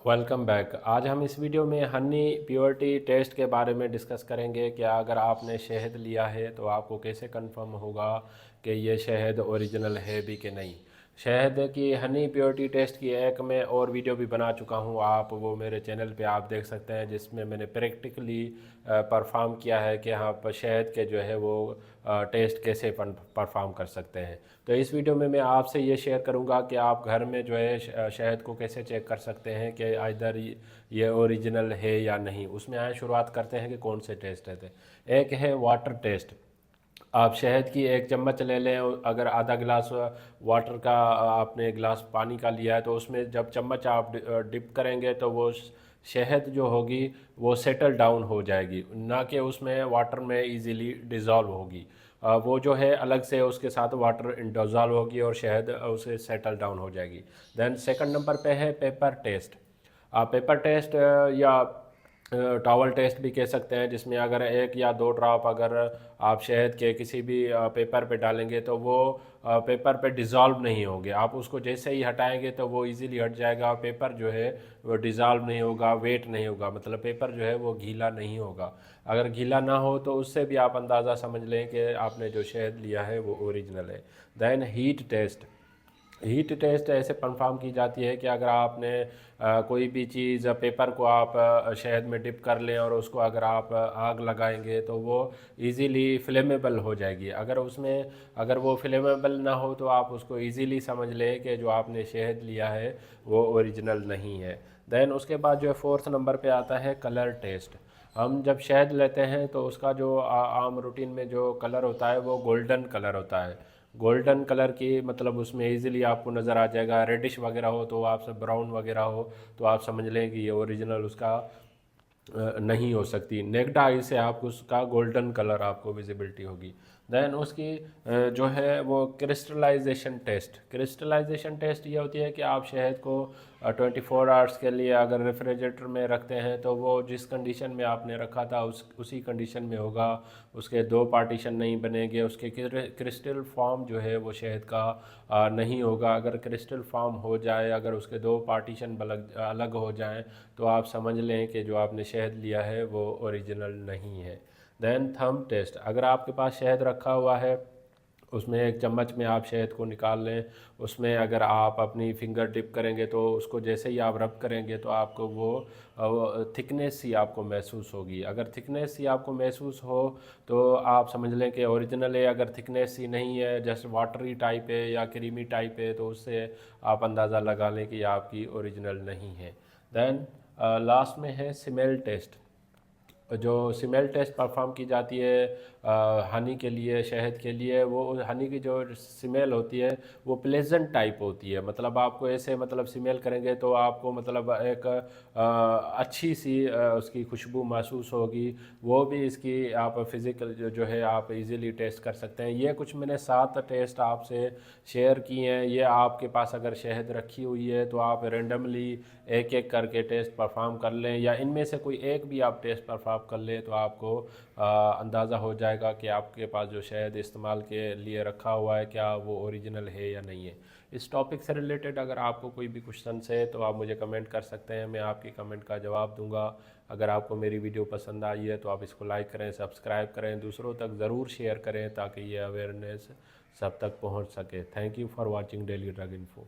Welcome back. आज हम इस वीडियो में हनी प्योरिटी टेस्ट के बारे में डिस्कस करेंगे कि अगर आपने शहद लिया है तो आपको कैसे कंफर्म होगा कि ये शहद ओरिजिनल है भी कि नहीं। शहद की हनी प्योरिटी टेस्ट की एक मैं और वीडियो भी बना चुका हूँ, आप वो मेरे चैनल पे आप देख सकते हैं, जिसमें मैंने प्रैक्टिकली परफॉर्म किया है कि हाँ पर शहद के जो है वो टेस्ट कैसे परफॉर्म कर सकते हैं। तो इस वीडियो में मैं आपसे ये शेयर करूंगा कि आप घर में जो है शहद को कैसे चेक कर सकते हैं कि इधर ये ओरिजिनल है या नहीं। उसमें आए शुरुआत करते हैं कि कौन से टेस्ट रहते हैं। एक है वाटर टेस्ट। आप शहद की एक चम्मच ले लें, अगर आधा गिलास वाटर का आपने गिलास पानी का लिया है तो उसमें जब चम्मच आप डिप करेंगे तो वो शहद जो होगी वो सेटल डाउन हो जाएगी, ना कि उसमें वाटर में इजीली डिज़ोल्व होगी। वो जो है अलग से उसके साथ वाटर डिज़ोल्व होगी और शहद उसे सेटल डाउन हो जाएगी। देन सेकंड नंबर पे है पेपर टेस्ट। पेपर टेस्ट या टॉवल टेस्ट भी कह सकते हैं, जिसमें अगर एक या दो ड्रॉप अगर आप शहद के किसी भी पेपर पे डालेंगे तो वो पेपर पे डिज़ोल्व नहीं होंगे। आप उसको जैसे ही हटाएंगे तो वो इजीली हट जाएगा। पेपर जो है वो डिज़ोल्व नहीं होगा, वेट नहीं होगा, मतलब पेपर जो है वो गीला नहीं होगा। अगर गीला ना हो तो उससे भी आप अंदाज़ा समझ लें कि आपने जो शहद लिया है वो ओरिजिनल है। Then heat test. Heat test ऐसे कंफर्म की जाती है कि अगर आपने कोई भी चीज़ पेपर को आप शहद में डिप कर लें और उसको अगर आप आग लगाएंगे तो वो इजीली फ्लेमेबल हो जाएगी। अगर वो फ्लेमेबल ना हो तो आप उसको इजीली समझ लें कि जो आपने शहद लिया है वो ओरिजिनल नहीं है। देन उसके बाद जो है फोर्थ नंबर पे आता है कलर टेस्ट। हम जब शहद लेते हैं तो उसका जो आम रूटीन में जो कलर होता है वो गोल्डन कलर होता है। गोल्डन कलर की मतलब उसमें इजीली आपको नज़र आ जाएगा। रेडिश वगैरह हो तो आपसे ब्राउन वगैरह हो तो आप समझ लें कि ये ओरिजिनल उसका नहीं हो सकती। नेक्ड आई से आपको उसका गोल्डन कलर आपको विजिबिलिटी होगी। देन उसकी जो है वो क्रिस्टलाइजेशन टेस्ट। क्रिस्टलाइजेशन टेस्ट ये होती है कि आप शहद को 24 आवर्स के लिए अगर रेफ्रिजरेटर में रखते हैं तो वो जिस कंडीशन में आपने रखा था उसी कंडीशन में होगा। उसके दो पार्टीशन नहीं बनेंगे, उसके क्रिस्टल फॉर्म जो है वो शहद का नहीं होगा। अगर क्रिस्टल फॉर्म हो जाए, अगर उसके दो पार्टीशन अलग हो जाएं तो आप समझ लें कि जो आपने शहद लिया है वो ओरिजिनल नहीं है। Then thumb test. अगर आपके पास शहद रखा हुआ है, उसमें एक चम्मच में आप शहद को निकाल लें, उसमें अगर आप अपनी फिंगर डिप करेंगे तो उसको जैसे ही आप रब करेंगे तो आपको वो थिकनेस ही आपको महसूस होगी। अगर थिकनेस ही आपको महसूस हो तो आप समझ लें कि ओरिजिनल है। अगर थिकनेस ही नहीं है, जस्ट वाटरी टाइप है या क्रीमी टाइप है, तो उससे आप अंदाज़ा लगा लें कि आपकी ओरिजिनल नहीं है। देन लास्ट में है स्मेल टेस्ट। जो स्मेल टेस्ट परफॉर्म की जाती है हनी के लिए, शहद के लिए, वो हनी की जो स्मेल होती है वो प्लेजेंट टाइप होती है। मतलब आपको ऐसे मतलब स्मेल करेंगे तो आपको मतलब एक अच्छी सी उसकी खुशबू महसूस होगी। वो भी इसकी आप फिज़िकल जो है आप इजीली टेस्ट कर सकते हैं। ये कुछ मैंने 7 टेस्ट आपसे शेयर किए हैं। ये आपके पास अगर शहद रखी हुई है तो आप रेंडमली एक एक करके टेस्ट परफॉर्म कर लें, या इनमें से कोई एक भी आप टेस्ट परफॉर्म कर लें तो आपको अंदाज़ा हो जाएगा कि आपके पास जो शहद इस्तेमाल के लिए रखा हुआ है क्या वो ओरिजिनल है या नहीं है। इस टॉपिक से रिलेटेड अगर आपको कोई भी क्वेश्चन है तो आप मुझे कमेंट कर सकते हैं, मैं आपकी कमेंट का जवाब दूंगा। अगर आपको मेरी वीडियो पसंद आई है तो आप इसको लाइक करें, सब्सक्राइब करें, दूसरों तक ज़रूर शेयर करें ताकि ये अवेयरनेस सब तक पहुंच सके। Thank you for watching daily drug info.